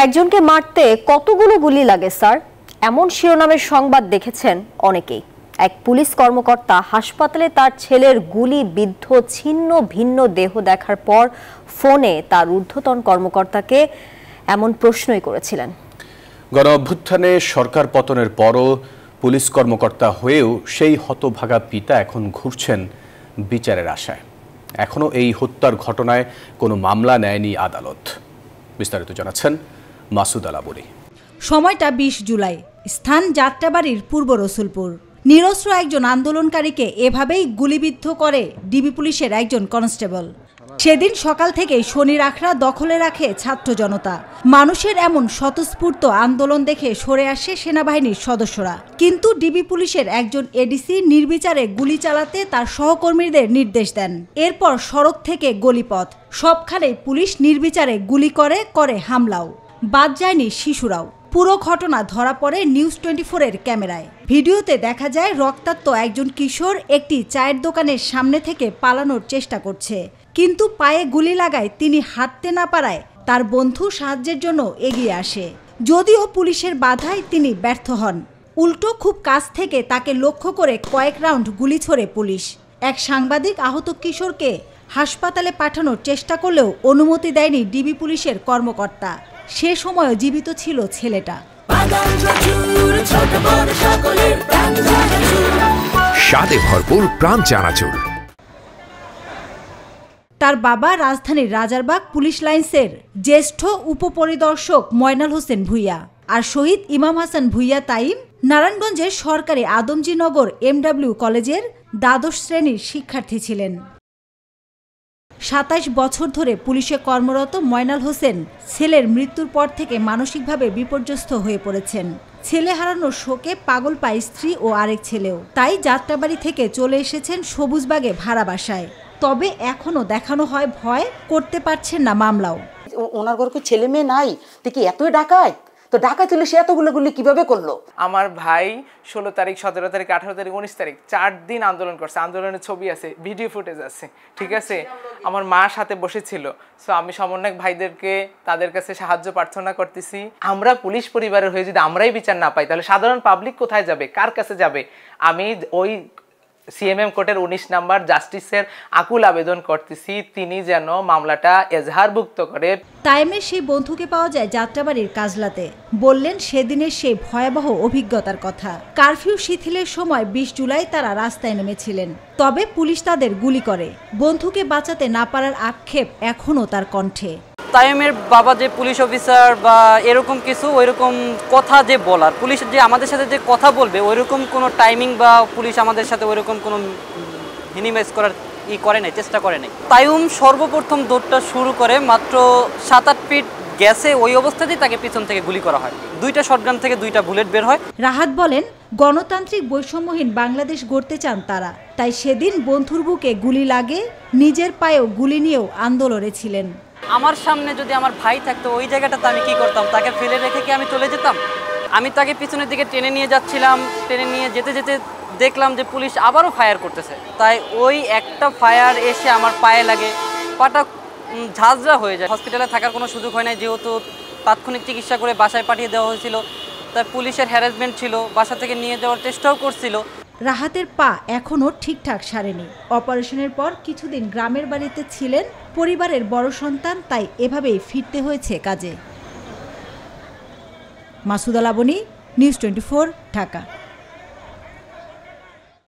একজনকে মারতে কতগুলো গুলি লাগে স্যার, এমন শিরোনামের সংবাদ দেখেছেন অনেকেই। এক পুলিশ কর্মকর্তা হাসপাতালে তার ছেলের গুলিবিদ্ধ ছিন্ন ভিন্ন দেহ দেখার পর ফোনে তার ঊর্ধ্বতন কর্মকর্তাকে এমন প্রশ্নই করেছিলেন। গণ অভ্যুত্থানে সরকার পতনের পরও পুলিশ কর্মকর্তা হয়েও সেই হতভাগা পিতা এখন ঘুরছেন বিচারের আশায়। এখনো এই হত্যার ঘটনায় কোনো মামলা নেয়নি আদালত। বিস্তারিত জানাচ্ছেন মাসুদ আলা বনি। সময়টা 20 জুলাই, স্থান যাত্রাবাড়ির পূর্ব রসুলপুর। নিরস্ত্র একজন আন্দোলনকারীকে এভাবেই গুলিবিদ্ধ করে ডিবি পুলিশের একজন কনস্টেবল। সেদিন সকাল থেকেই শনির আখড়া দখলে রাখে ছাত্র জনতা। মানুষের এমন স্বতঃস্ফূর্ত আন্দোলন দেখে সরে আসে সেনাবাহিনীর সদস্যরা, কিন্তু ডিবি পুলিশের একজন এডিসি নির্বিচারে গুলি চালাতে তার সহকর্মীদের নির্দেশ দেন। এরপর সড়ক থেকে গলিপথ সবখানেই পুলিশ নির্বিচারে গুলি করে হামলাও। বাদ যায়নি শিশুরাও। পুরো ঘটনা ধরা পড়ে নিউজ 24-এর ক্যামেরায়। ভিডিওতে দেখা যায় রক্তাক্ত একজন কিশোর একটি চায়ের দোকানের সামনে থেকে পালানোর চেষ্টা করছে, কিন্তু পায়ে গুলি লাগায় তিনি হাঁটতে না পারায় তার বন্ধু সাহায্যের জন্য এগিয়ে আসে। যদিও পুলিশের বাধায় তিনি ব্যর্থ হন, উল্টো খুব কাছ থেকে তাকে লক্ষ্য করে কয়েক রাউন্ড গুলি ছোড়ে পুলিশ। এক সাংবাদিক আহত কিশোরকে হাসপাতালে পাঠানোর চেষ্টা করলেও অনুমতি দেয়নি ডিবি পুলিশের কর্মকর্তা। সে সময় জীবিত ছিল ছেলেটা। স্বাদে ভরপুর প্রাণ চানাচুর। তার বাবা রাজধানীর রাজারবাগ পুলিশ লাইন্সের জ্যেষ্ঠ উপপরিদর্শক ময়নাল হোসেন ভূঁইয়া, আর শহীদ ইমাম হাসান ভূঁইয়া তাইম নারায়ণগঞ্জের সরকারি আদমজীনগর MW কলেজের দ্বাদশ শ্রেণীর শিক্ষার্থী ছিলেন। 27 বছর ধরে পুলিশে কর্মরত ময়নাল হোসেন ছেলের মৃত্যুর পর থেকে মানসিকভাবে বিপর্যস্ত হয়ে পড়েছেন। ছেলে হারানোর শোকে পাগল পায় স্ত্রী ও আরেক ছেলেও। তাই যাত্রাবাড়ি থেকে চলে এসেছেন সবুজবাগে ভাড়া বাসায়। তবে এখনো দেখানো হয় ভয়, করতে পারছেন না মামলাও। ওনার ঘরে ছেলে মেয়ে নাই, দেখি এতই ডাকায়, তো ডাকায় তুলে সে এতগুলো গুলি কিভাবে করলো? আমার ভাই 16 তারিখ, 17 তারিখ, 18 তারিখ, 19 তারিখ 4 দিন আন্দোলন করছে। আন্দোলনের ছবি আছে, ভিডিও ফুটেজ আছে, ঠিক আছে। আমার মা সাথে বসেছিল। সো আমি সমন্বয়ক ভাইদেরকে তাদের কাছে সাহায্য প্রার্থনা করতেছি। আমরা পুলিশ পরিবারের হয়ে যদি আমরাই বিচার না পাই, তাহলে সাধারণ পাবলিক কোথায় যাবে, কার কাছে যাবে? আমি ওই CMM কোর্টের 19 নাম্বার জাস্টিসের আকুল আবেদন করতেছি, তিনি যেন মামলাটা এজাহারভুক্ত করে। তাইমের সেই বন্ধুকে পাওয়া যায় যাত্রাবাড়ির কাজলাতে। বললেন সেদিনের সেই ভয়াবহ অভিজ্ঞতার কথা। কারফিউ শিথিলের সময় 20 জুলাই তারা রাস্তায় নেমেছিলেন, তবে পুলিশ তাদের গুলি করে। বন্ধুকে বাঁচাতে না পারার আক্ষেপ এখনো তার কণ্ঠে। তাইমের বাবা যে পুলিশ অফিসার বা এরকম কিছু ওইরকম কথা যে বলার, পুলিশ যে আমাদের সাথে যে কথা বলবে ওইরকম কোনো টাইমিং বা পুলিশ আমাদের সাথে ওইরকম কোনো মিনিমাইজ করার করে নাই, চেষ্টা করে নাই। তাইম সর্বপ্রথম দৌড়টা শুরু করে মাত্র 7-8 ফিট গ্যাসে, ওই অবস্থাতেই তাকে পিছন থেকে গুলি করা হয়। 2টা শটগান থেকে 2টা বুলেট বের হয়। রাহাত বলেন গণতান্ত্রিক বৈষম্যহীন বাংলাদেশ গড়তে চান তারা, তাই সেদিন বন্ধুর বুকে গুলি লাগে, নিজের পায়েও গুলি নিয়েও আন্দোলনে ছিলেন। আমার সামনে যদি আমার ভাই থাকতো, ওই জায়গাটাতে আমি কি করতাম? তাকে ফেলে রেখে কি আমি চলে যেতাম? আমি তাকে পিছনের দিকে টেনে নিয়ে যাচ্ছিলাম। টেনে নিয়ে যেতে যেতে দেখলাম যে পুলিশ আবারও ফায়ার করতেছে। তাই ওই একটা ফায়ার এসে আমার পায়ে লাগে, পাটা ঝাঁঝরা হয়ে যায়। হসপিটালে থাকার কোনো সুযোগ হয় নাই, যেহেতু তাৎক্ষণিক চিকিৎসা করে বাসায় পাঠিয়ে দেওয়া হয়েছিল। তাই পুলিশের হ্যারাসমেন্ট ছিল, বাসা থেকে নিয়ে যাওয়ার চেষ্টাও করছিল। রাহাতের পা এখনও ঠিকঠাক সারেনি। অপারেশনের পর কিছুদিন গ্রামের বাড়িতে ছিলেন। পরিবারের বড় সন্তান, তাই এভাবেই ফিরতে হয়েছে কাজে। মাসুদ আলা বনি, নিউজ 24, ঢাকা।